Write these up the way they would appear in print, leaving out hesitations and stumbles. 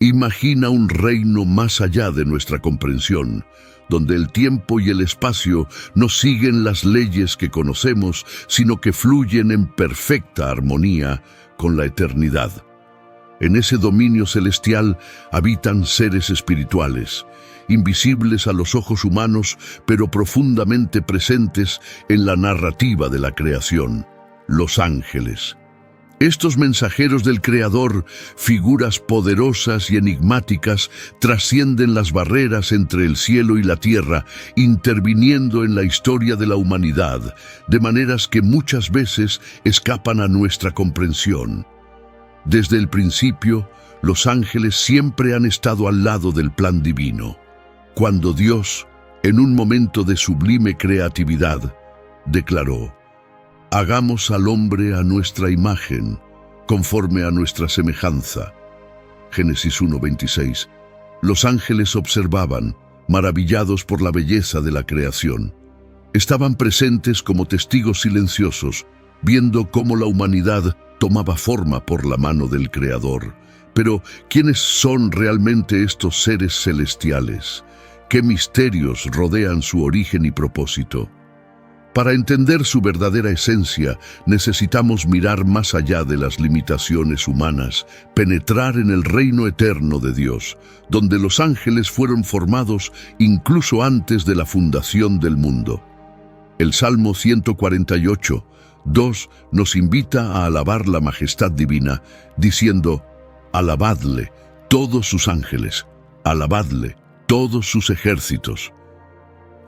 Imagina un reino más allá de nuestra comprensión, donde el tiempo y el espacio no siguen las leyes que conocemos, sino que fluyen en perfecta armonía con la eternidad. En ese dominio celestial habitan seres espirituales, invisibles a los ojos humanos, pero profundamente presentes en la narrativa de la creación, los ángeles. Estos mensajeros del Creador, figuras poderosas y enigmáticas, trascienden las barreras entre el cielo y la tierra, interviniendo en la historia de la humanidad, de maneras que muchas veces escapan a nuestra comprensión. Desde el principio, los ángeles siempre han estado al lado del plan divino. Cuando Dios, en un momento de sublime creatividad, declaró: «Hagamos al hombre a nuestra imagen, conforme a nuestra semejanza». Génesis 1:26. Los ángeles observaban, maravillados por la belleza de la creación. Estaban presentes como testigos silenciosos, viendo cómo la humanidad tomaba forma por la mano del Creador. Pero, ¿quiénes son realmente estos seres celestiales? ¿Qué misterios rodean su origen y propósito? Para entender su verdadera esencia, necesitamos mirar más allá de las limitaciones humanas, penetrar en el reino eterno de Dios, donde los ángeles fueron formados incluso antes de la fundación del mundo. El Salmo 148, 2 nos invita a alabar la majestad divina, diciendo: «Alabadle, todos sus ángeles, alabadle, todos sus ejércitos».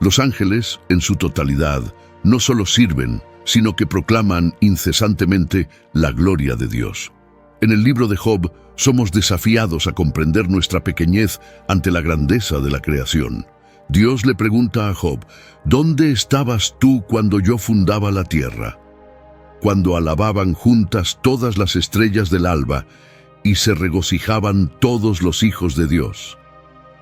Los ángeles, en su totalidad, no solo sirven, sino que proclaman incesantemente la gloria de Dios. En el libro de Job, somos desafiados a comprender nuestra pequeñez ante la grandeza de la creación. Dios le pregunta a Job: «¿Dónde estabas tú cuando yo fundaba la tierra? Cuando alababan juntas todas las estrellas del alba y se regocijaban todos los hijos de Dios».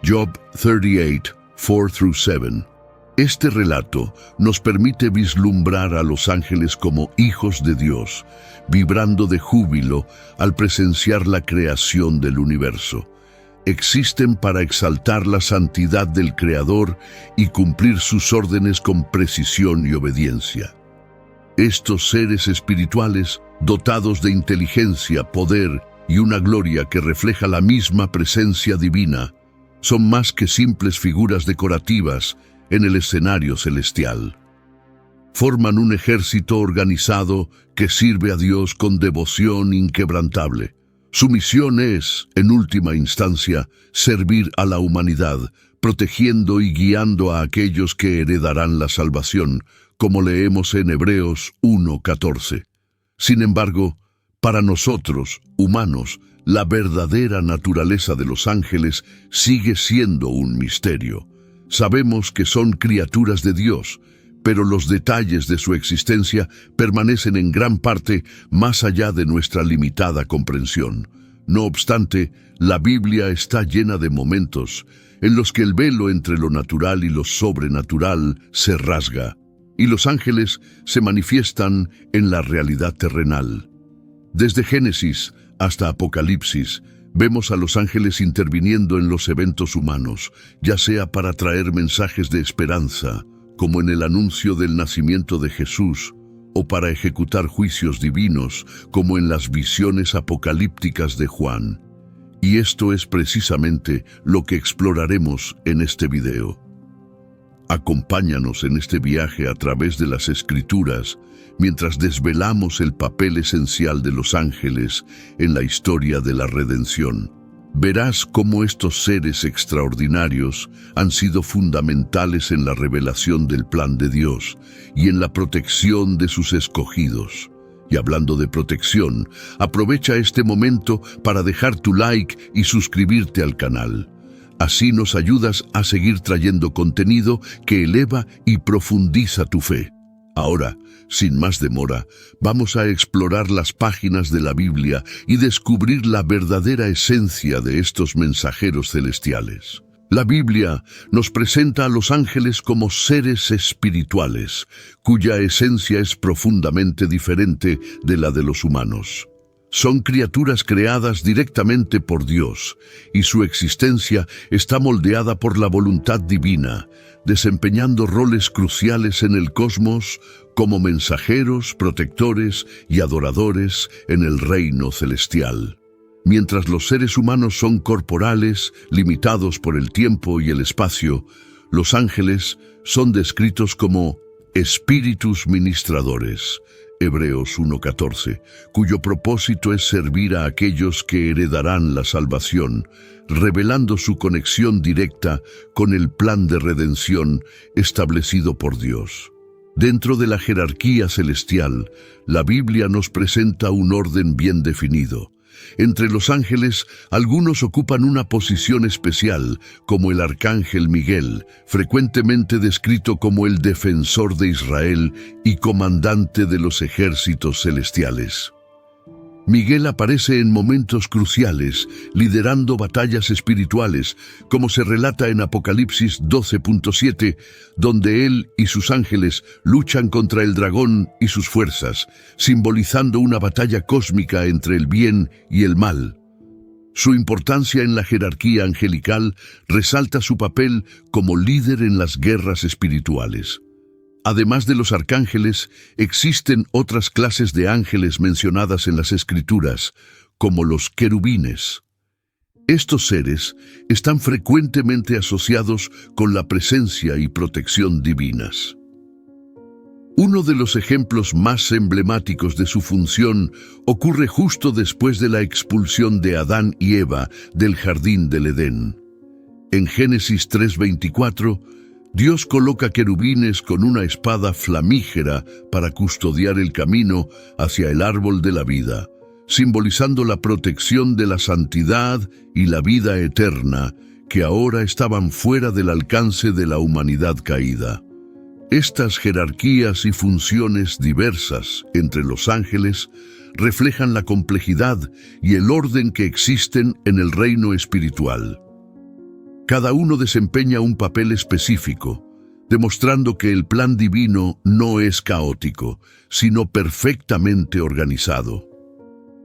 Job 38, 4-7. Este relato nos permite vislumbrar a los ángeles como hijos de Dios, vibrando de júbilo al presenciar la creación del universo. Existen para exaltar la santidad del Creador y cumplir sus órdenes con precisión y obediencia. Estos seres espirituales, dotados de inteligencia, poder y una gloria que refleja la misma presencia divina, son más que simples figuras decorativas en el escenario celestial. Forman un ejército organizado que sirve a Dios con devoción inquebrantable. Su misión es, en última instancia, servir a la humanidad, protegiendo y guiando a aquellos que heredarán la salvación, como leemos en Hebreos 1:14. Sin embargo, para nosotros, humanos, la verdadera naturaleza de los ángeles sigue siendo un misterio. Sabemos que son criaturas de Dios, pero los detalles de su existencia permanecen en gran parte más allá de nuestra limitada comprensión. No obstante, la Biblia está llena de momentos en los que el velo entre lo natural y lo sobrenatural se rasga, y los ángeles se manifiestan en la realidad terrenal. Desde Génesis hasta Apocalipsis, vemos a los ángeles interviniendo en los eventos humanos, ya sea para traer mensajes de esperanza, como en el anuncio del nacimiento de Jesús, o para ejecutar juicios divinos, como en las visiones apocalípticas de Juan. Y esto es precisamente lo que exploraremos en este video. Acompáñanos en este viaje a través de las Escrituras, mientras desvelamos el papel esencial de los ángeles en la historia de la redención. Verás cómo estos seres extraordinarios han sido fundamentales en la revelación del plan de Dios y en la protección de sus escogidos. Y hablando de protección, aprovecha este momento para dejar tu like y suscribirte al canal. Así nos ayudas a seguir trayendo contenido que eleva y profundiza tu fe. Ahora, sin más demora, vamos a explorar las páginas de la Biblia y descubrir la verdadera esencia de estos mensajeros celestiales. La Biblia nos presenta a los ángeles como seres espirituales, cuya esencia es profundamente diferente de la de los humanos. Son criaturas creadas directamente por Dios, y su existencia está moldeada por la voluntad divina, desempeñando roles cruciales en el cosmos como mensajeros, protectores y adoradores en el reino celestial. Mientras los seres humanos son corporales, limitados por el tiempo y el espacio, los ángeles son descritos como espíritus ministradores, Hebreos 1:14, cuyo propósito es servir a aquellos que heredarán la salvación, revelando su conexión directa con el plan de redención establecido por Dios. Dentro de la jerarquía celestial, la Biblia nos presenta un orden bien definido. Entre los ángeles, algunos ocupan una posición especial, como el arcángel Miguel, frecuentemente descrito como el defensor de Israel y comandante de los ejércitos celestiales. Miguel aparece en momentos cruciales, liderando batallas espirituales, como se relata en Apocalipsis 12:7, donde él y sus ángeles luchan contra el dragón y sus fuerzas, simbolizando una batalla cósmica entre el bien y el mal. Su importancia en la jerarquía angelical resalta su papel como líder en las guerras espirituales. Además de los arcángeles, existen otras clases de ángeles mencionadas en las Escrituras, como los querubines. Estos seres están frecuentemente asociados con la presencia y protección divinas. Uno de los ejemplos más emblemáticos de su función ocurre justo después de la expulsión de Adán y Eva del jardín del Edén. En Génesis 3:24, Dios coloca querubines con una espada flamígera para custodiar el camino hacia el árbol de la vida, simbolizando la protección de la santidad y la vida eterna que ahora estaban fuera del alcance de la humanidad caída. Estas jerarquías y funciones diversas entre los ángeles reflejan la complejidad y el orden que existen en el reino espiritual. Cada uno desempeña un papel específico, demostrando que el plan divino no es caótico, sino perfectamente organizado.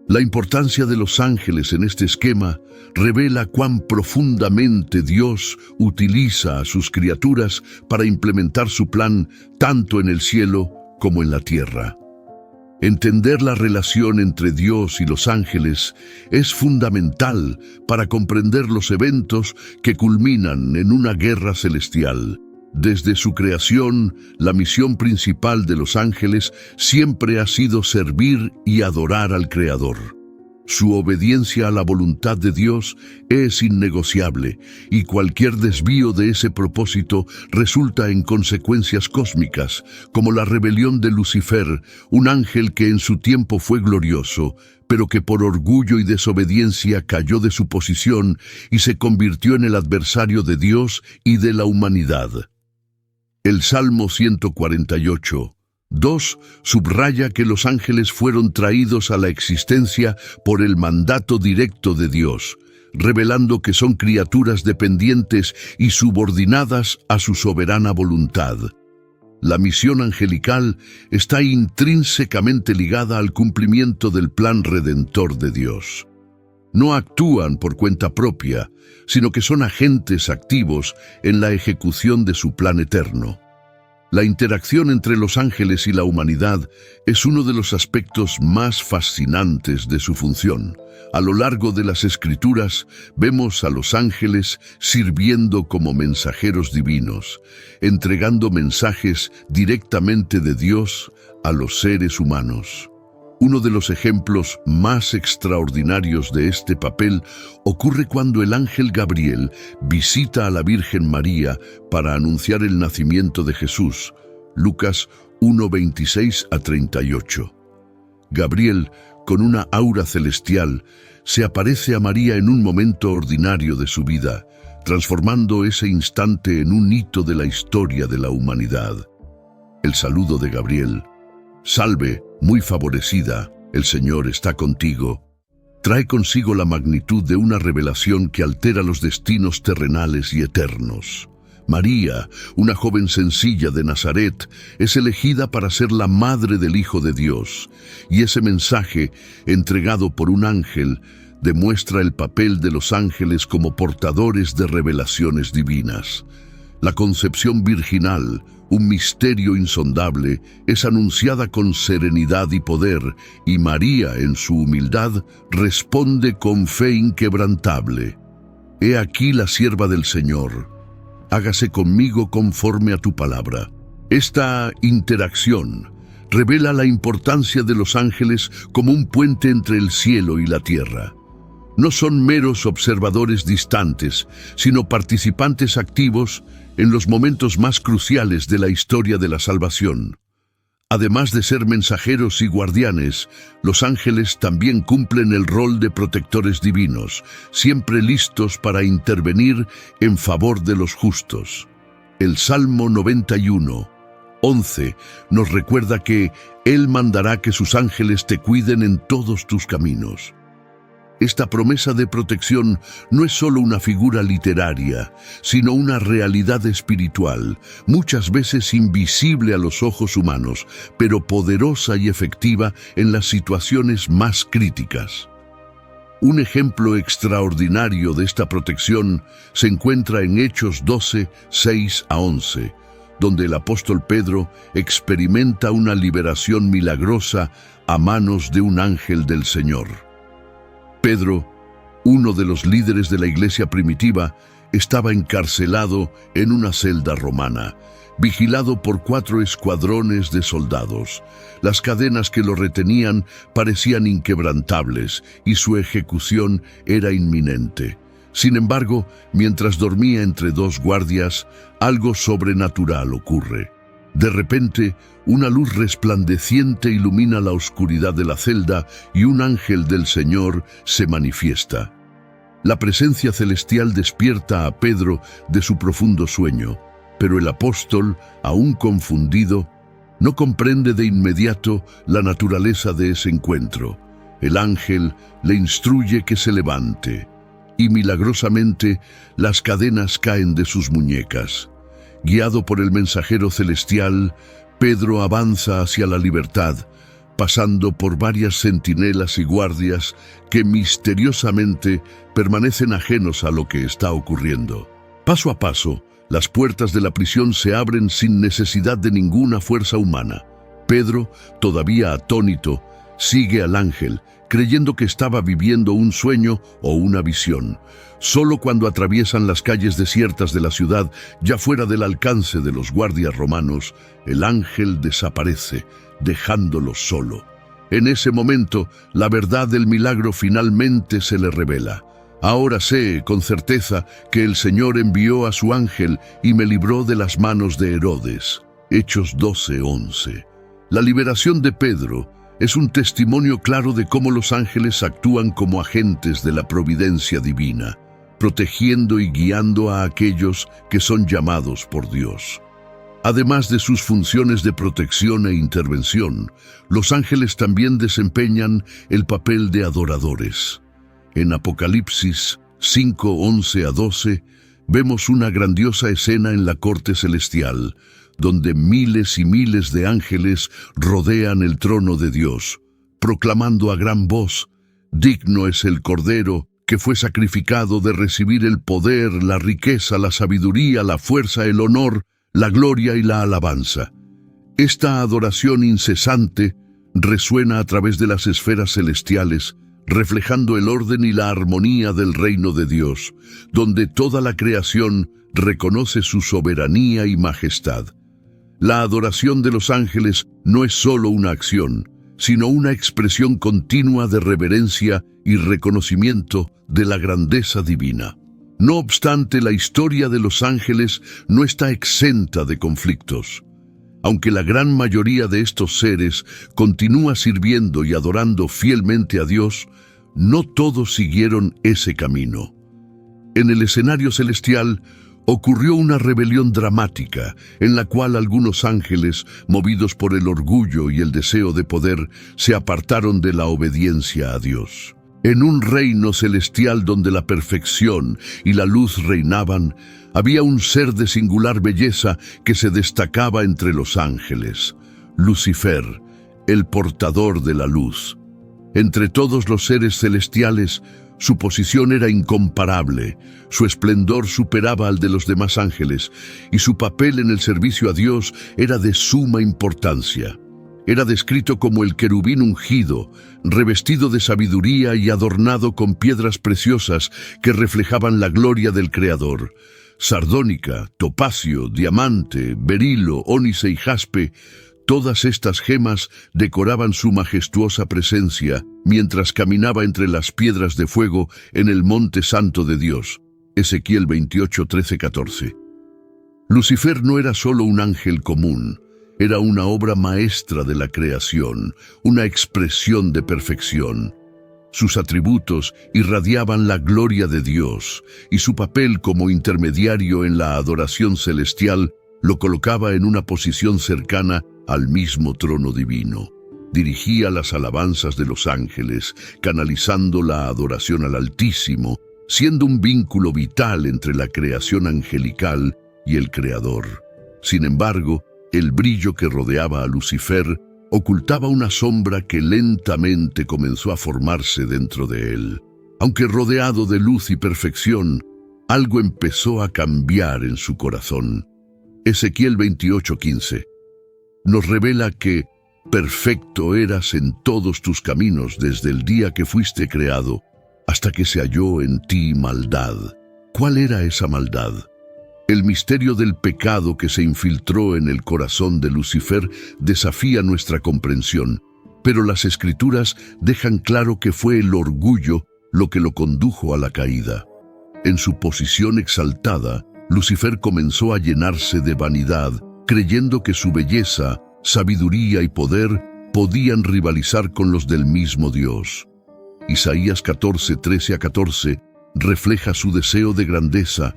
La importancia de los ángeles en este esquema revela cuán profundamente Dios utiliza a sus criaturas para implementar su plan tanto en el cielo como en la tierra. Entender la relación entre Dios y los ángeles es fundamental para comprender los eventos que culminan en una guerra celestial. Desde su creación, la misión principal de los ángeles siempre ha sido servir y adorar al Creador. Su obediencia a la voluntad de Dios es innegociable, y cualquier desvío de ese propósito resulta en consecuencias cósmicas, como la rebelión de Lucifer, un ángel que en su tiempo fue glorioso, pero que por orgullo y desobediencia cayó de su posición y se convirtió en el adversario de Dios y de la humanidad. El Salmo 148. 2. Subraya que los ángeles fueron traídos a la existencia por el mandato directo de Dios, revelando que son criaturas dependientes y subordinadas a su soberana voluntad. La misión angelical está intrínsecamente ligada al cumplimiento del plan redentor de Dios. No actúan por cuenta propia, sino que son agentes activos en la ejecución de su plan eterno. La interacción entre los ángeles y la humanidad es uno de los aspectos más fascinantes de su función. A lo largo de las Escrituras vemos a los ángeles sirviendo como mensajeros divinos, entregando mensajes directamente de Dios a los seres humanos. Uno de los ejemplos más extraordinarios de este papel ocurre cuando el ángel Gabriel visita a la Virgen María para anunciar el nacimiento de Jesús. Lucas 1:26-38. Gabriel, con una aura celestial, se aparece a María en un momento ordinario de su vida, transformando ese instante en un hito de la historia de la humanidad. El saludo de Gabriel: «Salve, muy favorecida, el Señor está contigo», trae consigo la magnitud de una revelación que altera los destinos terrenales y eternos. María, una joven sencilla de Nazaret, es elegida para ser la madre del Hijo de Dios, y ese mensaje, entregado por un ángel, demuestra el papel de los ángeles como portadores de revelaciones divinas. La concepción virginal, un misterio insondable, es anunciada con serenidad y poder, y María, en su humildad, responde con fe inquebrantable. He aquí la sierva del Señor. Hágase conmigo conforme a tu palabra. Esta interacción revela la importancia de los ángeles como un puente entre el cielo y la tierra. No son meros observadores distantes, sino participantes activos en los momentos más cruciales de la historia de la salvación. Además de ser mensajeros y guardianes, los ángeles también cumplen el rol de protectores divinos, siempre listos para intervenir en favor de los justos. El Salmo 91, 11 nos recuerda que Él mandará que sus ángeles te cuiden en todos tus caminos. Esta promesa de protección no es solo una figura literaria, sino una realidad espiritual, muchas veces invisible a los ojos humanos, pero poderosa y efectiva en las situaciones más críticas. Un ejemplo extraordinario de esta protección se encuentra en Hechos 12, 6 a 11, donde el apóstol Pedro experimenta una liberación milagrosa a manos de un ángel del Señor. Pedro, uno de los líderes de la iglesia primitiva, estaba encarcelado en una celda romana, vigilado por 4 escuadrones de soldados. Las cadenas que lo retenían parecían inquebrantables y su ejecución era inminente. Sin embargo, mientras dormía entre 2 guardias, algo sobrenatural ocurre. De repente, una luz resplandeciente ilumina la oscuridad de la celda y un ángel del Señor se manifiesta. La presencia celestial despierta a Pedro de su profundo sueño, pero el apóstol, aún confundido, no comprende de inmediato la naturaleza de ese encuentro. El ángel le instruye que se levante, y milagrosamente las cadenas caen de sus muñecas. Guiado por el mensajero celestial, Pedro avanza hacia la libertad, pasando por varias centinelas y guardias que misteriosamente permanecen ajenos a lo que está ocurriendo. Paso a paso, las puertas de la prisión se abren sin necesidad de ninguna fuerza humana. Pedro, todavía atónito, sigue al ángel, creyendo que estaba viviendo un sueño o una visión. Solo cuando atraviesan las calles desiertas de la ciudad, ya fuera del alcance de los guardias romanos, el ángel desaparece, dejándolo solo. En ese momento, la verdad del milagro finalmente se le revela. Ahora sé con certeza que el Señor envió a su ángel y me libró de las manos de Herodes. Hechos 12:11. La liberación de Pedro es un testimonio claro de cómo los ángeles actúan como agentes de la providencia divina, protegiendo y guiando a aquellos que son llamados por Dios. Además de sus funciones de protección e intervención, los ángeles también desempeñan el papel de adoradores. En Apocalipsis 5:11 a 12, vemos una grandiosa escena en la corte celestial, donde miles y miles de ángeles rodean el trono de Dios, proclamando a gran voz: «Digno es el Cordero que fue sacrificado de recibir el poder, la riqueza, la sabiduría, la fuerza, el honor, la gloria y la alabanza». Esta adoración incesante resuena a través de las esferas celestiales, reflejando el orden y la armonía del reino de Dios, donde toda la creación reconoce su soberanía y majestad. La adoración de los ángeles no es solo una acción, sino una expresión continua de reverencia y reconocimiento de la grandeza divina. No obstante, la historia de los ángeles no está exenta de conflictos. Aunque la gran mayoría de estos seres continúa sirviendo y adorando fielmente a Dios, no todos siguieron ese camino. En el escenario celestial ocurrió una rebelión dramática en la cual algunos ángeles, movidos por el orgullo y el deseo de poder, se apartaron de la obediencia a Dios. En un reino celestial donde la perfección y la luz reinaban, había un ser de singular belleza que se destacaba entre los ángeles: Lucifer, el portador de la luz. Entre todos los seres celestiales, su posición era incomparable, su esplendor superaba al de los demás ángeles, y su papel en el servicio a Dios era de suma importancia. Era descrito como el querubín ungido, revestido de sabiduría y adornado con piedras preciosas que reflejaban la gloria del Creador. Sardónica, topacio, diamante, berilo, ónice y jaspe, todas estas gemas decoraban su majestuosa presencia mientras caminaba entre las piedras de fuego en el monte santo de Dios. Ezequiel 28, 13, 14. Lucifer no era solo un ángel común, era una obra maestra de la creación, una expresión de perfección. Sus atributos irradiaban la gloria de Dios, y su papel como intermediario en la adoración celestial lo colocaba en una posición cercana al mismo trono divino. Dirigía las alabanzas de los ángeles, canalizando la adoración al Altísimo, siendo un vínculo vital entre la creación angelical y el Creador. Sin embargo, el brillo que rodeaba a Lucifer ocultaba una sombra que lentamente comenzó a formarse dentro de él. Aunque rodeado de luz y perfección, algo empezó a cambiar en su corazón. Ezequiel 28:15 nos revela que perfecto eras en todos tus caminos desde el día que fuiste creado, hasta que se halló en ti maldad. ¿Cuál era esa maldad? El misterio del pecado que se infiltró en el corazón de Lucifer desafía nuestra comprensión, pero las Escrituras dejan claro que fue el orgullo lo que lo condujo a la caída. En su posición exaltada, Lucifer comenzó a llenarse de vanidad, creyendo que su belleza, sabiduría y poder podían rivalizar con los del mismo Dios. Isaías 14, 13 a 14 refleja su deseo de grandeza.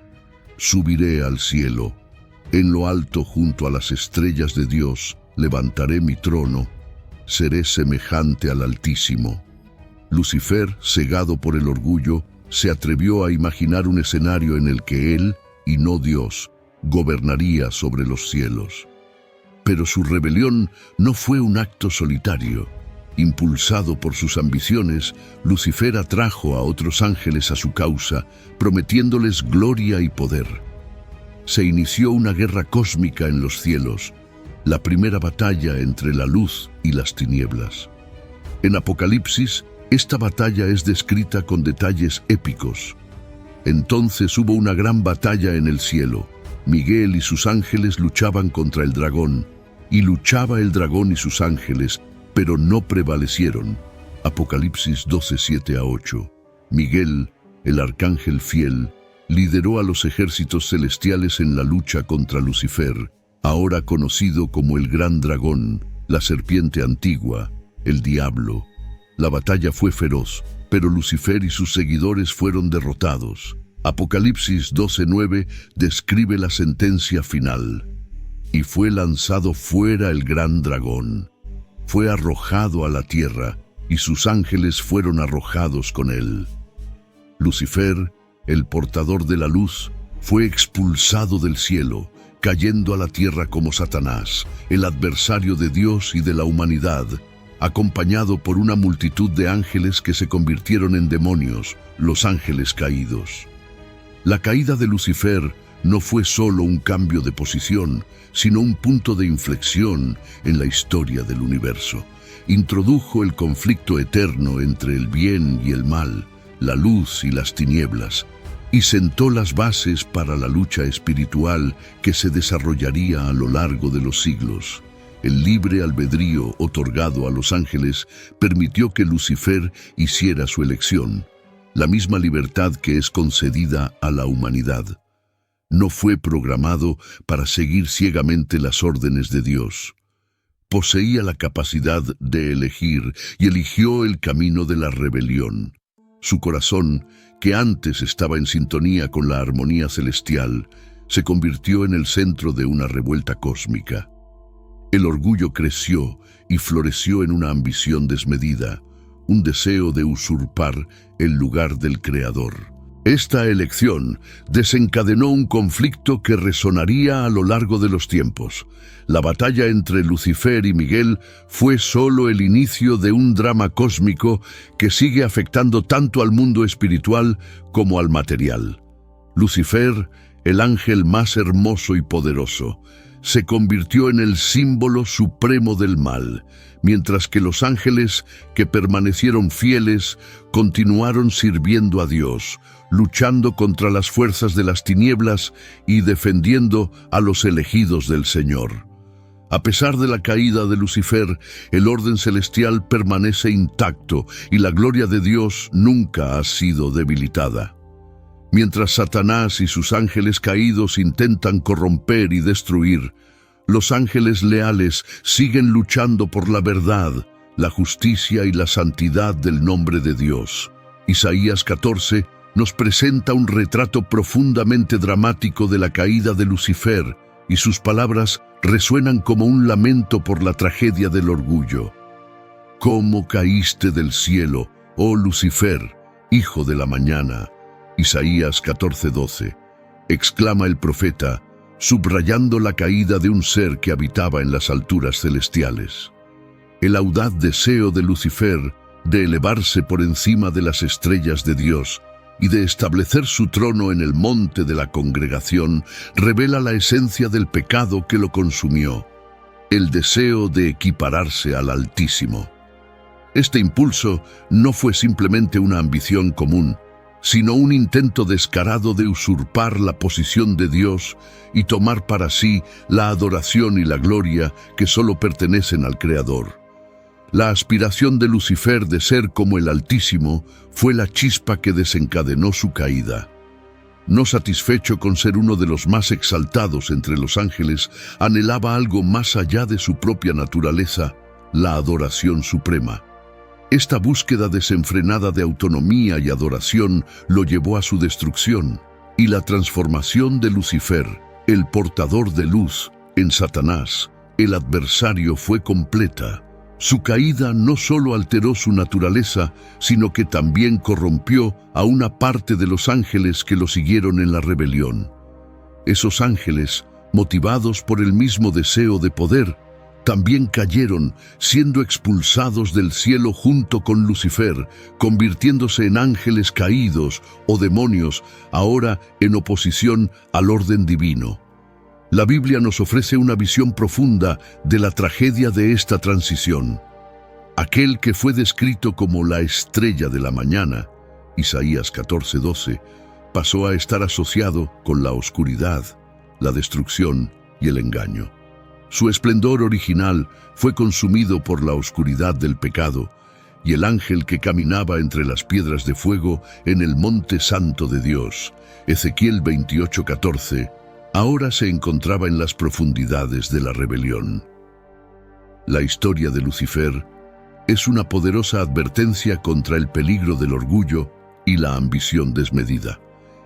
Subiré al cielo, en lo alto junto a las estrellas de Dios, levantaré mi trono, seré semejante al Altísimo. Lucifer, cegado por el orgullo, se atrevió a imaginar un escenario en el que él, y no Dios, gobernaría sobre los cielos. Pero su rebelión no fue un acto solitario. Impulsado por sus ambiciones, Lucifer atrajo a otros ángeles a su causa, prometiéndoles gloria y poder. Se inició una guerra cósmica en los cielos, la primera batalla entre la luz y las tinieblas. En Apocalipsis, esta batalla es descrita con detalles épicos. Entonces hubo una gran batalla en el cielo. Miguel y sus ángeles luchaban contra el dragón, y luchaba el dragón y sus ángeles, pero no prevalecieron. Apocalipsis 12, 7 a 8. Miguel, el arcángel fiel, lideró a los ejércitos celestiales en la lucha contra Lucifer, ahora conocido como el gran dragón, la serpiente antigua, el diablo. La batalla fue feroz, pero Lucifer y sus seguidores fueron derrotados. Apocalipsis 12:9 describe la sentencia final. Y fue lanzado fuera el gran dragón. Fue arrojado a la tierra, y sus ángeles fueron arrojados con él. Lucifer, el portador de la luz, fue expulsado del cielo, cayendo a la tierra como Satanás, el adversario de Dios y de la humanidad, acompañado por una multitud de ángeles que se convirtieron en demonios, los ángeles caídos. La caída de Lucifer no fue solo un cambio de posición, sino un punto de inflexión en la historia del universo. Introdujo el conflicto eterno entre el bien y el mal, la luz y las tinieblas, y sentó las bases para la lucha espiritual que se desarrollaría a lo largo de los siglos. El libre albedrío otorgado a los ángeles permitió que Lucifer hiciera su elección, la misma libertad que es concedida a la humanidad. No fue programado para seguir ciegamente las órdenes de Dios. Poseía la capacidad de elegir y eligió el camino de la rebelión. Su corazón, que antes estaba en sintonía con la armonía celestial, se convirtió en el centro de una revuelta cósmica. El orgullo creció y floreció en una ambición desmedida, un deseo de usurpar el lugar del Creador. Esta elección desencadenó un conflicto que resonaría a lo largo de los tiempos. La batalla entre Lucifer y Miguel fue solo el inicio de un drama cósmico que sigue afectando tanto al mundo espiritual como al material. Lucifer, el ángel más hermoso y poderoso, se convirtió en el símbolo supremo del mal, mientras que los ángeles, que permanecieron fieles, continuaron sirviendo a Dios, luchando contra las fuerzas de las tinieblas y defendiendo a los elegidos del Señor. A pesar de la caída de Lucifer, el orden celestial permanece intacto y la gloria de Dios nunca ha sido debilitada. Mientras Satanás y sus ángeles caídos intentan corromper y destruir, los ángeles leales siguen luchando por la verdad, la justicia y la santidad del nombre de Dios. Isaías 14 nos presenta un retrato profundamente dramático de la caída de Lucifer, y sus palabras resuenan como un lamento por la tragedia del orgullo. ¿Cómo caíste del cielo, oh Lucifer, hijo de la mañana? Isaías 14:12, exclama el profeta, subrayando la caída de un ser que habitaba en las alturas celestiales. El audaz deseo de Lucifer de elevarse por encima de las estrellas de Dios y de establecer su trono en el monte de la congregación revela la esencia del pecado que lo consumió, el deseo de equipararse al Altísimo. Este impulso no fue simplemente una ambición común, sino un intento descarado de usurpar la posición de Dios y tomar para sí la adoración y la gloria que solo pertenecen al Creador. La aspiración de Lucifer de ser como el Altísimo fue la chispa que desencadenó su caída. No satisfecho con ser uno de los más exaltados entre los ángeles, anhelaba algo más allá de su propia naturaleza, la adoración suprema. Esta búsqueda desenfrenada de autonomía y adoración lo llevó a su destrucción, y la transformación de Lucifer, el portador de luz, en Satanás, el adversario, fue completa. Su caída no solo alteró su naturaleza, sino que también corrompió a una parte de los ángeles que lo siguieron en la rebelión. Esos ángeles, motivados por el mismo deseo de poder, también cayeron, siendo expulsados del cielo junto con Lucifer, convirtiéndose en ángeles caídos o demonios, ahora en oposición al orden divino. La Biblia nos ofrece una visión profunda de la tragedia de esta transición. Aquel que fue descrito como la estrella de la mañana, Isaías 14:12, pasó a estar asociado con la oscuridad, la destrucción y el engaño. Su esplendor original fue consumido por la oscuridad del pecado, y el ángel que caminaba entre las piedras de fuego en el monte santo de Dios, Ezequiel 28:14, ahora se encontraba en las profundidades de la rebelión. La historia de Lucifer es una poderosa advertencia contra el peligro del orgullo y la ambición desmedida.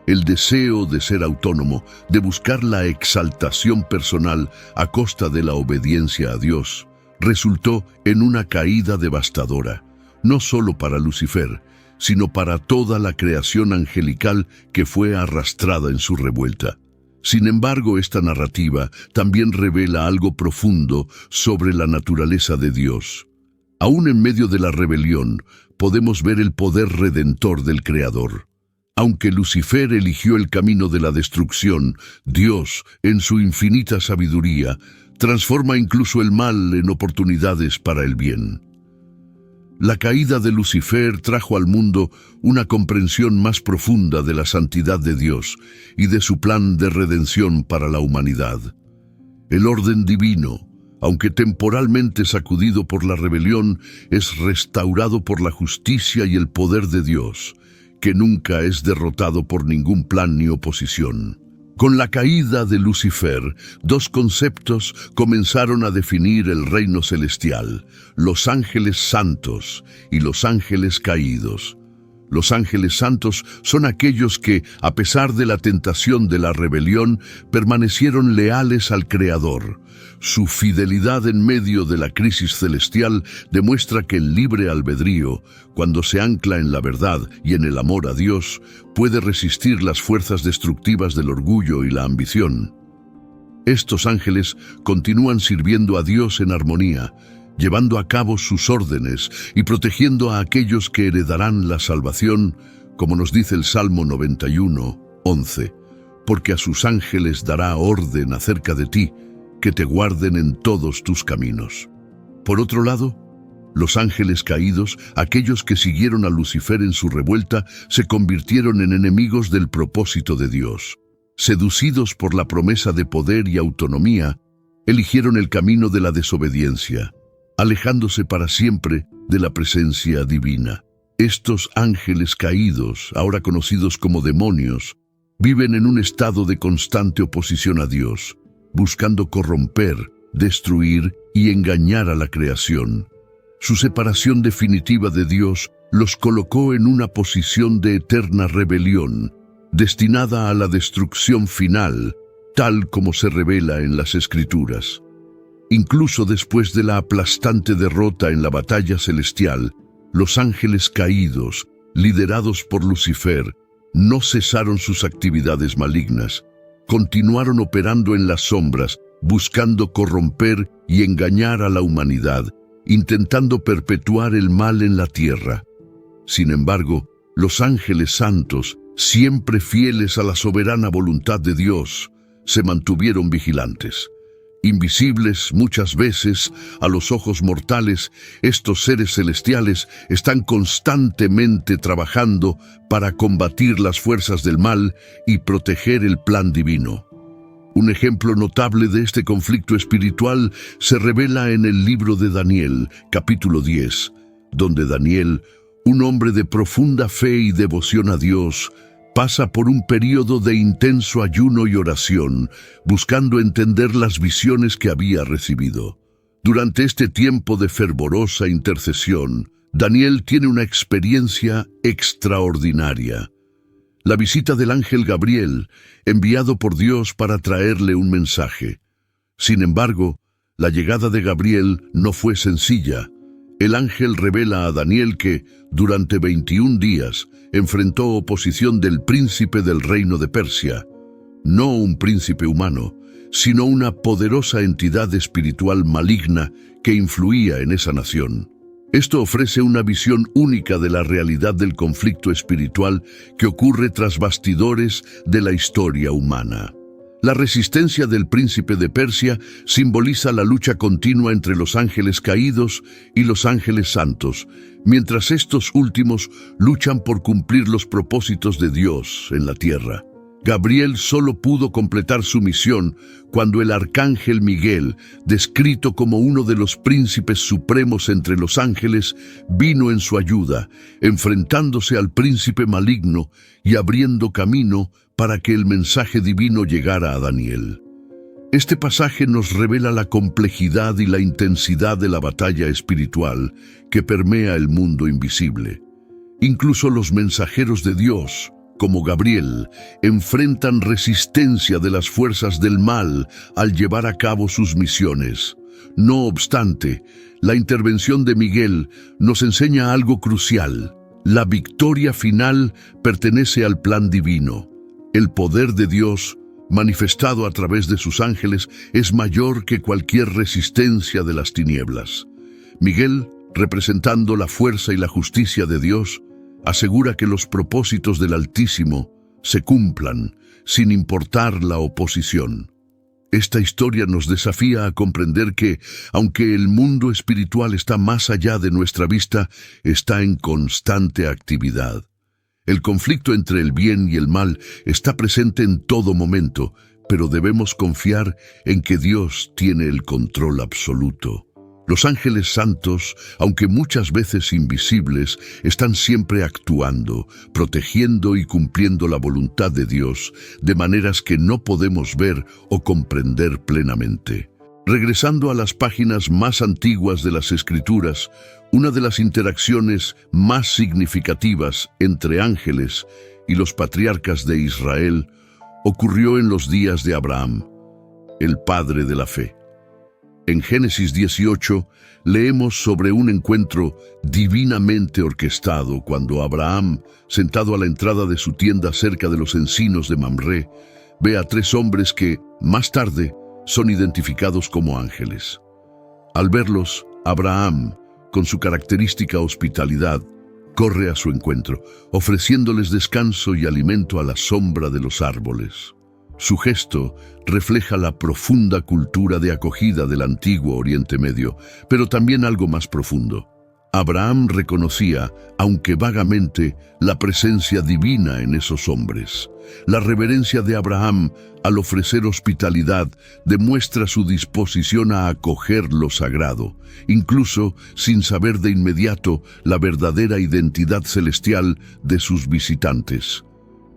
El deseo de ser autónomo, de buscar la exaltación personal a costa de la obediencia a Dios, resultó en una caída devastadora, no solo para Lucifer, sino para toda la creación angelical que fue arrastrada en su revuelta. Sin embargo, esta narrativa también revela algo profundo sobre la naturaleza de Dios. Aún en medio de la rebelión, podemos ver el poder redentor del Creador. Aunque Lucifer eligió el camino de la destrucción, Dios, en su infinita sabiduría, transforma incluso el mal en oportunidades para el bien. La caída de Lucifer trajo al mundo una comprensión más profunda de la santidad de Dios y de su plan de redención para la humanidad. El orden divino, aunque temporalmente sacudido por la rebelión, es restaurado por la justicia y el poder de Dios, que nunca es derrotado por ningún plan ni oposición. Con la caída de Lucifer, dos conceptos comenzaron a definir el reino celestial: los ángeles santos y los ángeles caídos. Los ángeles santos son aquellos que, a pesar de la tentación de la rebelión, permanecieron leales al Creador. Su fidelidad en medio de la crisis celestial demuestra que el libre albedrío, cuando se ancla en la verdad y en el amor a Dios, puede resistir las fuerzas destructivas del orgullo y la ambición. Estos ángeles continúan sirviendo a Dios en armonía, llevando a cabo sus órdenes y protegiendo a aquellos que heredarán la salvación, como nos dice el Salmo 91:11, porque a sus ángeles dará orden acerca de ti, que te guarden en todos tus caminos. Por otro lado, los ángeles caídos, aquellos que siguieron a Lucifer en su revuelta, se convirtieron en enemigos del propósito de Dios. Seducidos por la promesa de poder y autonomía, eligieron el camino de la desobediencia, alejándose para siempre de la presencia divina. Estos ángeles caídos, ahora conocidos como demonios, viven en un estado de constante oposición a Dios, buscando corromper, destruir y engañar a la creación. Su separación definitiva de Dios los colocó en una posición de eterna rebelión, destinada a la destrucción final, tal como se revela en las Escrituras. Incluso después de la aplastante derrota en la batalla celestial, los ángeles caídos, liderados por Lucifer, no cesaron sus actividades malignas. Continuaron operando en las sombras, buscando corromper y engañar a la humanidad, intentando perpetuar el mal en la tierra. Sin embargo, los ángeles santos, siempre fieles a la soberana voluntad de Dios, se mantuvieron vigilantes. Invisibles muchas veces a los ojos mortales, estos seres celestiales están constantemente trabajando para combatir las fuerzas del mal y proteger el plan divino. Un ejemplo notable de este conflicto espiritual se revela en el libro de Daniel, capítulo 10, donde Daniel, un hombre de profunda fe y devoción a Dios, pasa por un período de intenso ayuno y oración, buscando entender las visiones que había recibido. Durante este tiempo de fervorosa intercesión, Daniel tiene una experiencia extraordinaria. La visita del ángel Gabriel, enviado por Dios para traerle un mensaje. Sin embargo, la llegada de Gabriel no fue sencilla. El ángel revela a Daniel que, durante 21 días, enfrentó oposición del príncipe del reino de Persia, no un príncipe humano, sino una poderosa entidad espiritual maligna que influía en esa nación. Esto ofrece una visión única de la realidad del conflicto espiritual que ocurre tras bastidores de la historia humana. La resistencia del príncipe de Persia simboliza la lucha continua entre los ángeles caídos y los ángeles santos, mientras estos últimos luchan por cumplir los propósitos de Dios en la tierra. Gabriel solo pudo completar su misión cuando el arcángel Miguel, descrito como uno de los príncipes supremos entre los ángeles, vino en su ayuda, enfrentándose al príncipe maligno y abriendo camino para que el mensaje divino llegara a Daniel. Este pasaje nos revela la complejidad y la intensidad de la batalla espiritual que permea el mundo invisible. Incluso los mensajeros de Dios, como Gabriel, enfrentan resistencia de las fuerzas del mal al llevar a cabo sus misiones. No obstante, la intervención de Miguel nos enseña algo crucial. La victoria final pertenece al plan divino. El poder de Dios, manifestado a través de sus ángeles, es mayor que cualquier resistencia de las tinieblas. Miguel, representando la fuerza y la justicia de Dios, asegura que los propósitos del Altísimo se cumplan, sin importar la oposición. Esta historia nos desafía a comprender que, aunque el mundo espiritual está más allá de nuestra vista, está en constante actividad. El conflicto entre el bien y el mal está presente en todo momento, pero debemos confiar en que Dios tiene el control absoluto. Los ángeles santos, aunque muchas veces invisibles, están siempre actuando, protegiendo y cumpliendo la voluntad de Dios de maneras que no podemos ver o comprender plenamente. Regresando a las páginas más antiguas de las Escrituras, una de las interacciones más significativas entre ángeles y los patriarcas de Israel ocurrió en los días de Abraham, el padre de la fe. En Génesis 18 leemos sobre un encuentro divinamente orquestado cuando Abraham, sentado a la entrada de su tienda cerca de los encinos de Mamré, ve a 3 hombres que, más tarde, son identificados como ángeles. Al verlos, Abraham, con su característica hospitalidad, corre a su encuentro, ofreciéndoles descanso y alimento a la sombra de los árboles. Su gesto refleja la profunda cultura de acogida del antiguo Oriente Medio, pero también algo más profundo. Abraham reconocía, aunque vagamente, la presencia divina en esos hombres. La reverencia de Abraham al ofrecer hospitalidad demuestra su disposición a acoger lo sagrado, incluso sin saber de inmediato la verdadera identidad celestial de sus visitantes.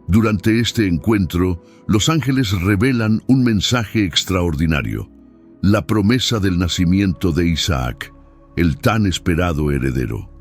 Durante este encuentro, los ángeles revelan un mensaje extraordinario: la promesa del nacimiento de Isaac, el tan esperado heredero.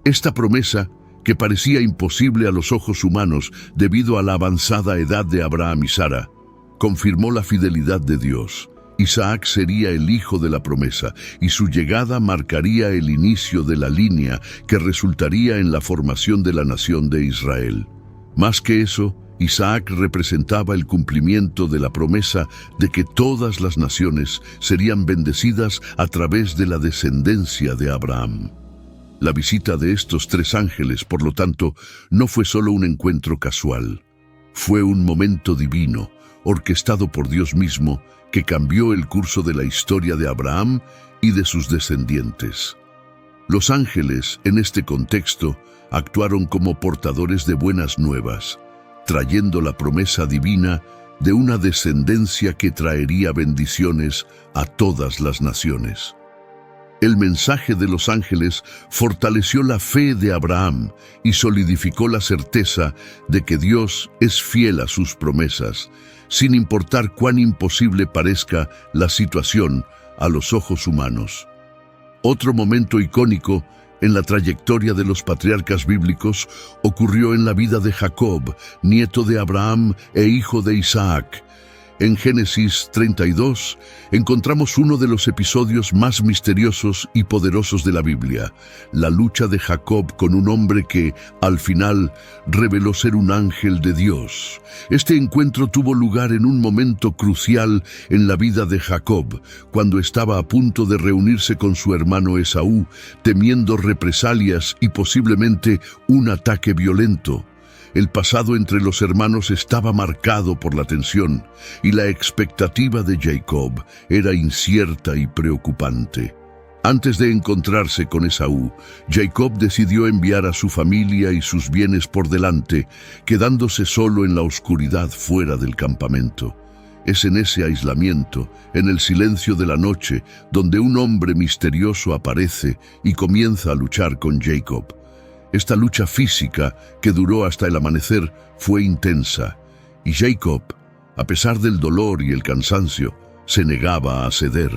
Esta promesa, que parecía imposible a los ojos humanos debido a la avanzada edad de Abraham y Sara, confirmó la fidelidad de Dios. Isaac sería el hijo de la promesa, y su llegada marcaría el inicio de la línea que resultaría en la formación de la nación de Israel. Más que eso, Isaac representaba el cumplimiento de la promesa de que todas las naciones serían bendecidas a través de la descendencia de Abraham. La visita de estos 3 ángeles, por lo tanto, no fue solo un encuentro casual. Fue un momento divino, orquestado por Dios mismo, que cambió el curso de la historia de Abraham y de sus descendientes. Los ángeles, en este contexto, actuaron como portadores de buenas nuevas, trayendo la promesa divina de una descendencia que traería bendiciones a todas las naciones. El mensaje de los ángeles fortaleció la fe de Abraham y solidificó la certeza de que Dios es fiel a sus promesas, sin importar cuán imposible parezca la situación a los ojos humanos. Otro momento icónico en la trayectoria de los patriarcas bíblicos ocurrió en la vida de Jacob, nieto de Abraham e hijo de Isaac. En Génesis 32 encontramos uno de los episodios más misteriosos y poderosos de la Biblia: la lucha de Jacob con un hombre que, al final, reveló ser un ángel de Dios. Este encuentro tuvo lugar en un momento crucial en la vida de Jacob, cuando estaba a punto de reunirse con su hermano Esaú, temiendo represalias y posiblemente un ataque violento. El pasado entre los hermanos estaba marcado por la tensión, y la expectativa de Jacob era incierta y preocupante. Antes de encontrarse con Esaú, Jacob decidió enviar a su familia y sus bienes por delante, quedándose solo en la oscuridad fuera del campamento. Es en ese aislamiento, en el silencio de la noche, donde un hombre misterioso aparece y comienza a luchar con Jacob. Esta lucha física, que duró hasta el amanecer, fue intensa, y Jacob, a pesar del dolor y el cansancio, se negaba a ceder.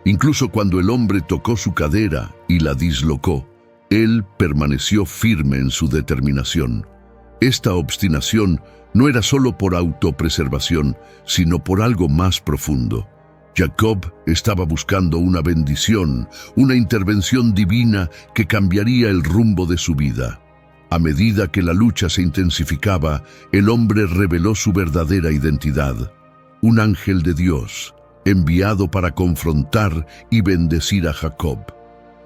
Incluso cuando el hombre tocó su cadera y la dislocó, él permaneció firme en su determinación. Esta obstinación no era solo por autopreservación, sino por algo más profundo. Jacob estaba buscando una bendición, una intervención divina que cambiaría el rumbo de su vida. A medida que la lucha se intensificaba, el hombre reveló su verdadera identidad: un ángel de Dios, enviado para confrontar y bendecir a Jacob.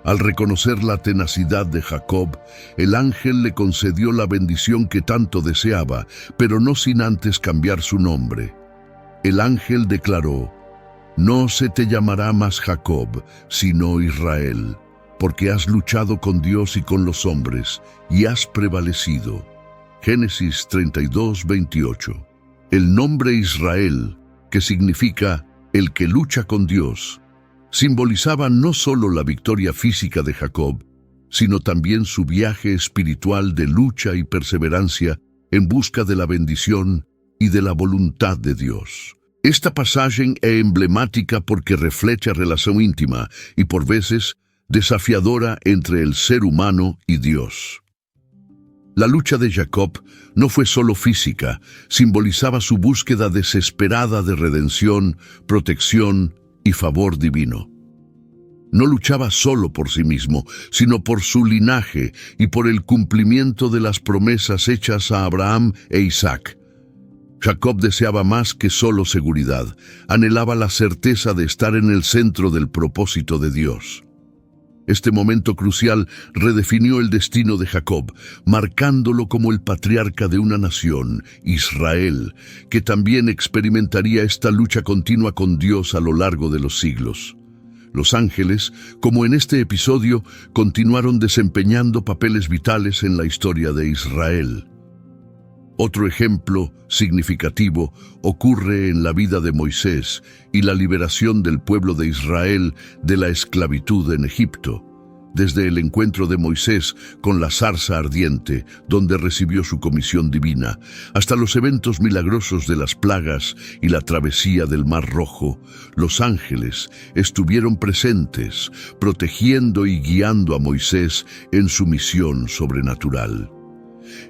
Al reconocer la tenacidad de Jacob, el ángel le concedió la bendición que tanto deseaba, pero no sin antes cambiar su nombre. El ángel declaró: «No se te llamará más Jacob, sino Israel, porque has luchado con Dios y con los hombres, y has prevalecido». Génesis 32, 28. El nombre Israel, que significa el que lucha con Dios, simbolizaba no solo la victoria física de Jacob, sino también su viaje espiritual de lucha y perseverancia en busca de la bendición y de la voluntad de Dios. Esta passagem é emblemática porque reflete a relação íntima e, por vezes, desafiadora entre el ser humano y Dios. La lucha de Jacob no fue solo física, simbolizaba su búsqueda desesperada de redención, protección y favor divino. No luchaba solo por sí mismo, sino por su linaje y por el cumplimiento de las promesas hechas a Abraham e Isaac. Jacob deseaba más que solo seguridad, anhelaba la certeza de estar en el centro del propósito de Dios. Este momento crucial redefinió el destino de Jacob, marcándolo como el patriarca de una nación, Israel, que también experimentaría esta lucha continua con Dios a lo largo de los siglos. Los ángeles, como en este episodio, continuaron desempeñando papeles vitales en la historia de Israel. Otro ejemplo significativo ocurre en la vida de Moisés y la liberación del pueblo de Israel de la esclavitud en Egipto. Desde el encuentro de Moisés con la zarza ardiente, donde recibió su comisión divina, hasta los eventos milagrosos de las plagas y la travesía del Mar Rojo, los ángeles estuvieron presentes, protegiendo y guiando a Moisés en su misión sobrenatural.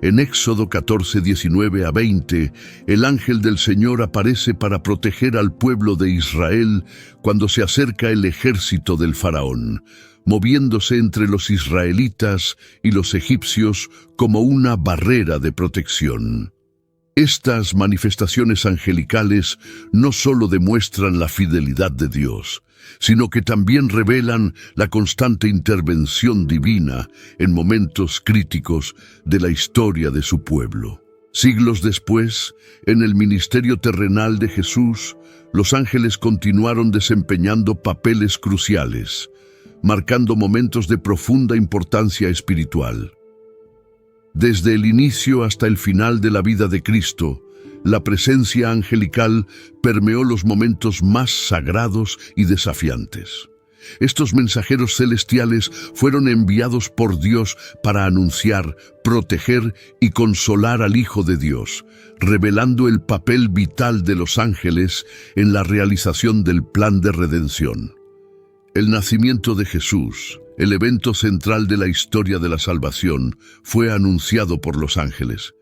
En Éxodo 14, 19 a 20, el ángel del Señor aparece para proteger al pueblo de Israel cuando se acerca el ejército del faraón, moviéndose entre los israelitas y los egipcios como una barrera de protección. Estas manifestaciones angelicales no solo demuestran la fidelidad de Dios, sino que también revelan la constante intervención divina en momentos críticos de la historia de su pueblo. Siglos después, en el ministerio terrenal de Jesús, los ángeles continuaron desempeñando papeles cruciales, marcando momentos de profunda importancia espiritual. Desde el inicio hasta el final de la vida de Cristo, la presencia angelical permeó los momentos más sagrados y desafiantes. Estos mensajeros celestiales fueron enviados por Dios para anunciar, proteger y consolar al Hijo de Dios, revelando el papel vital de los ángeles en la realización del plan de redención. El nacimiento de Jesús, el evento central de la historia de la salvación, fue anunciado por los ángeles.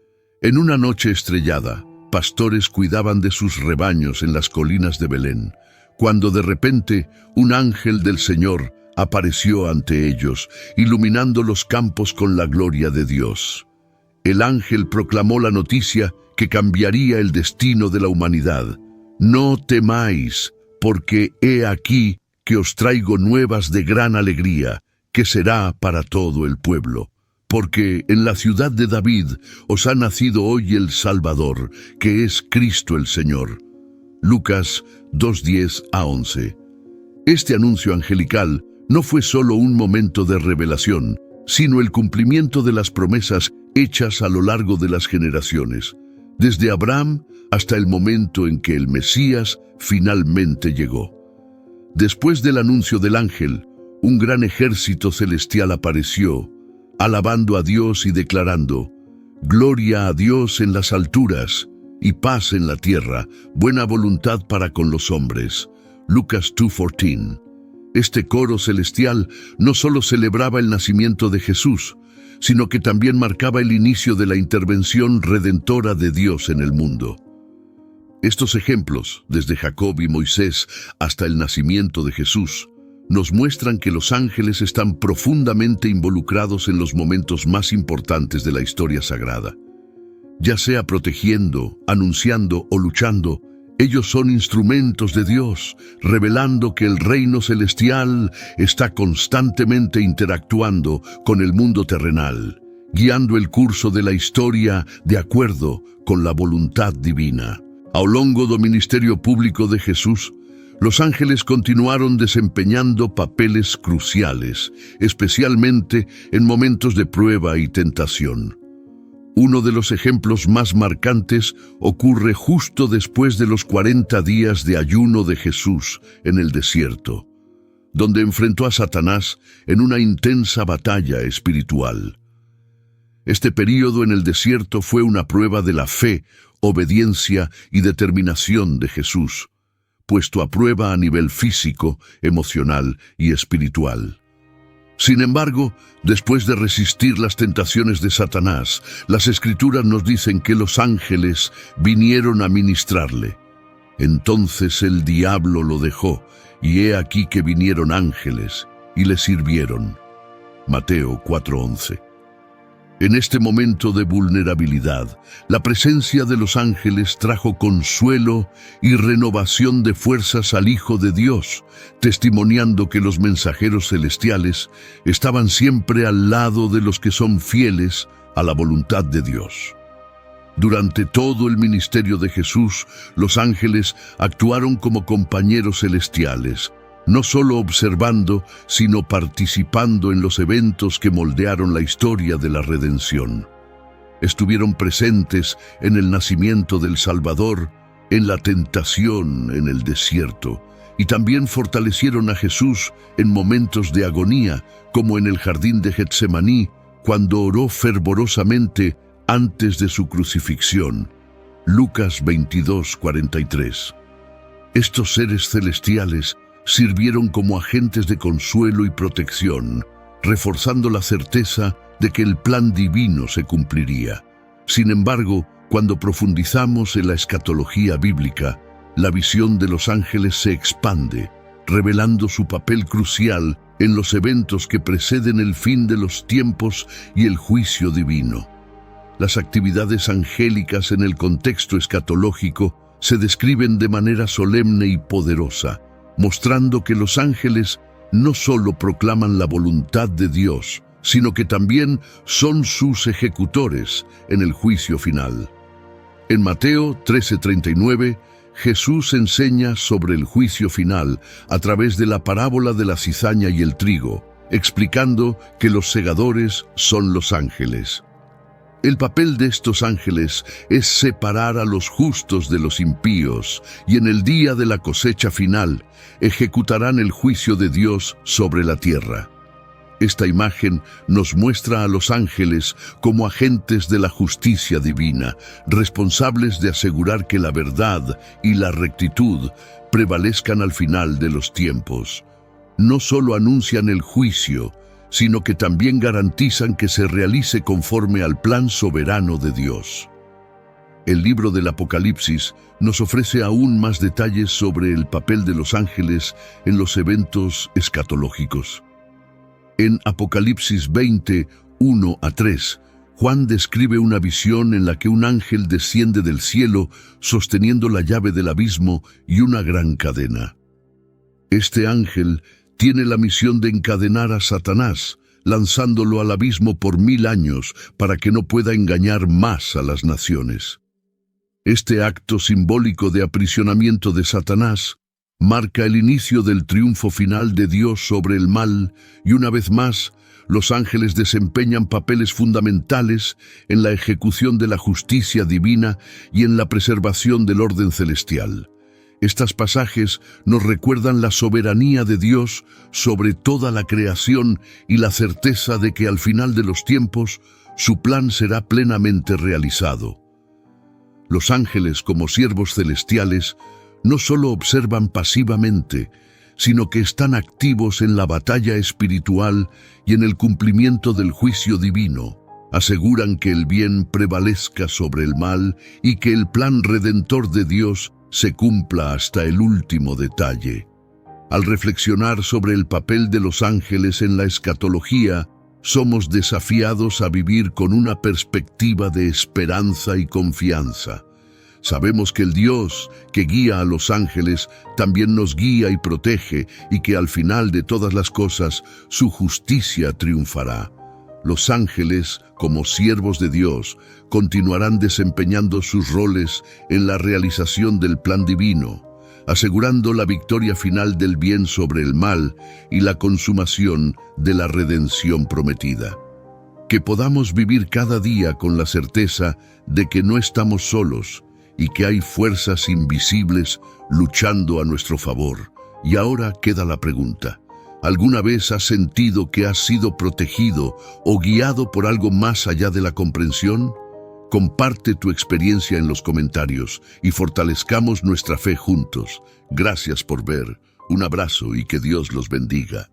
En una noche estrellada, pastores cuidaban de sus rebaños en las colinas de Belén, cuando de repente un ángel del Señor apareció ante ellos, iluminando los campos con la gloria de Dios. El ángel proclamó la noticia que cambiaría el destino de la humanidad. No temáis, porque he aquí que os traigo nuevas de gran alegría, que será para todo el pueblo. Porque en la ciudad de David os ha nacido hoy el Salvador, que es Cristo el Señor. Lucas 2:10 a 11. Este anuncio angelical no fue solo un momento de revelación, sino el cumplimiento de las promesas hechas a lo largo de las generaciones, desde Abraham hasta el momento en que el Mesías finalmente llegó. Después del anuncio del ángel, un gran ejército celestial apareció, alabando a Dios y declarando: «Gloria a Dios en las alturas y paz en la tierra, buena voluntad para con los hombres». Lucas 2:14. Este coro celestial no solo celebraba el nacimiento de Jesús, sino que también marcaba el inicio de la intervención redentora de Dios en el mundo. Estos ejemplos, desde Jacob y Moisés hasta el nacimiento de Jesús, nos muestran que los ángeles están profundamente involucrados en los momentos más importantes de la historia sagrada. Ya sea protegiendo, anunciando o luchando, ellos son instrumentos de Dios, revelando que el reino celestial está constantemente interactuando con el mundo terrenal, guiando el curso de la historia de acuerdo con la voluntad divina. Ao longo do ministerio público de Jesús, los ángeles continuaron desempeñando papeles cruciales, especialmente en momentos de prueba y tentación. Uno de los ejemplos más marcantes ocurre justo después de los 40 días de ayuno de Jesús en el desierto, donde enfrentó a Satanás en una intensa batalla espiritual. Este período en el desierto fue una prueba de la fe, obediencia y determinación de Jesús, puesto a prueba a nivel físico, emocional y espiritual. Sin embargo, después de resistir las tentaciones de Satanás, las Escrituras nos dicen que los ángeles vinieron a ministrarle. Entonces el diablo lo dejó, y he aquí que vinieron ángeles y le sirvieron. Mateo 4:11. En este momento de vulnerabilidad, la presencia de los ángeles trajo consuelo y renovación de fuerzas al Hijo de Dios, testimoniando que los mensajeros celestiales estaban siempre al lado de los que son fieles a la voluntad de Dios. Durante todo el ministerio de Jesús, los ángeles actuaron como compañeros celestiales, no solo observando, sino participando en los eventos que moldearon la historia de la redención. Estuvieron presentes en el nacimiento del Salvador, en la tentación en el desierto, y también fortalecieron a Jesús en momentos de agonía, como en el jardín de Getsemaní, cuando oró fervorosamente antes de su crucifixión. Lucas 22:43. Estos seres celestiales sirvieron como agentes de consuelo y protección, reforzando la certeza de que el plan divino se cumpliría. Sin embargo, cuando profundizamos en la escatología bíblica, la visión de los ángeles se expande, revelando su papel crucial en los eventos que preceden el fin de los tiempos y el juicio divino. Las actividades angélicas en el contexto escatológico se describen de manera solemne y poderosa, mostrando que los ángeles no solo proclaman la voluntad de Dios, sino que también son sus ejecutores en el juicio final. En Mateo 13:39, Jesús enseña sobre el juicio final a través de la parábola de la cizaña y el trigo, explicando que los segadores son los ángeles. El papel de estos ángeles es separar a los justos de los impíos, y en el día de la cosecha final ejecutarán el juicio de Dios sobre la tierra. Esta imagen nos muestra a los ángeles como agentes de la justicia divina, responsables de asegurar que la verdad y la rectitud prevalezcan al final de los tiempos. No solo anuncian el juicio, sino que también garantizan que se realice conforme al plan soberano de Dios. El libro del Apocalipsis nos ofrece aún más detalles sobre el papel de los ángeles en los eventos escatológicos. En Apocalipsis 20, 1-3, Juan describe una visión en la que un ángel desciende del cielo sosteniendo la llave del abismo y una gran cadena. Este ángel tiene la misión de encadenar a Satanás, lanzándolo al abismo por 1000 años para que no pueda engañar más a las naciones. Este acto simbólico de aprisionamiento de Satanás marca el inicio del triunfo final de Dios sobre el mal, y una vez más, los ángeles desempeñan papeles fundamentales en la ejecución de la justicia divina y en la preservación del orden celestial. Estos pasajes nos recuerdan la soberanía de Dios sobre toda la creación y la certeza de que al final de los tiempos su plan será plenamente realizado. Los ángeles, como siervos celestiales, no solo observan pasivamente, sino que están activos en la batalla espiritual y en el cumplimiento del juicio divino. Aseguran que el bien prevalezca sobre el mal y que el plan redentor de Dios se cumpla hasta el último detalle. Al reflexionar sobre el papel de los ángeles en la escatología, somos desafiados a vivir con una perspectiva de esperanza y confianza. Sabemos que el Dios que guía a los ángeles también nos guía y protege, y que al final de todas las cosas su justicia triunfará. Los ángeles, como siervos de Dios, continuarán desempeñando sus roles en la realización del plan divino, asegurando la victoria final del bien sobre el mal y la consumación de la redención prometida. Que podamos vivir cada día con la certeza de que no estamos solos y que hay fuerzas invisibles luchando a nuestro favor. Y ahora queda la pregunta: ¿alguna vez has sentido que has sido protegido o guiado por algo más allá de la comprensión? Comparte tu experiencia en los comentarios y fortalezcamos nuestra fe juntos. Gracias por ver. Un abrazo y que Dios los bendiga.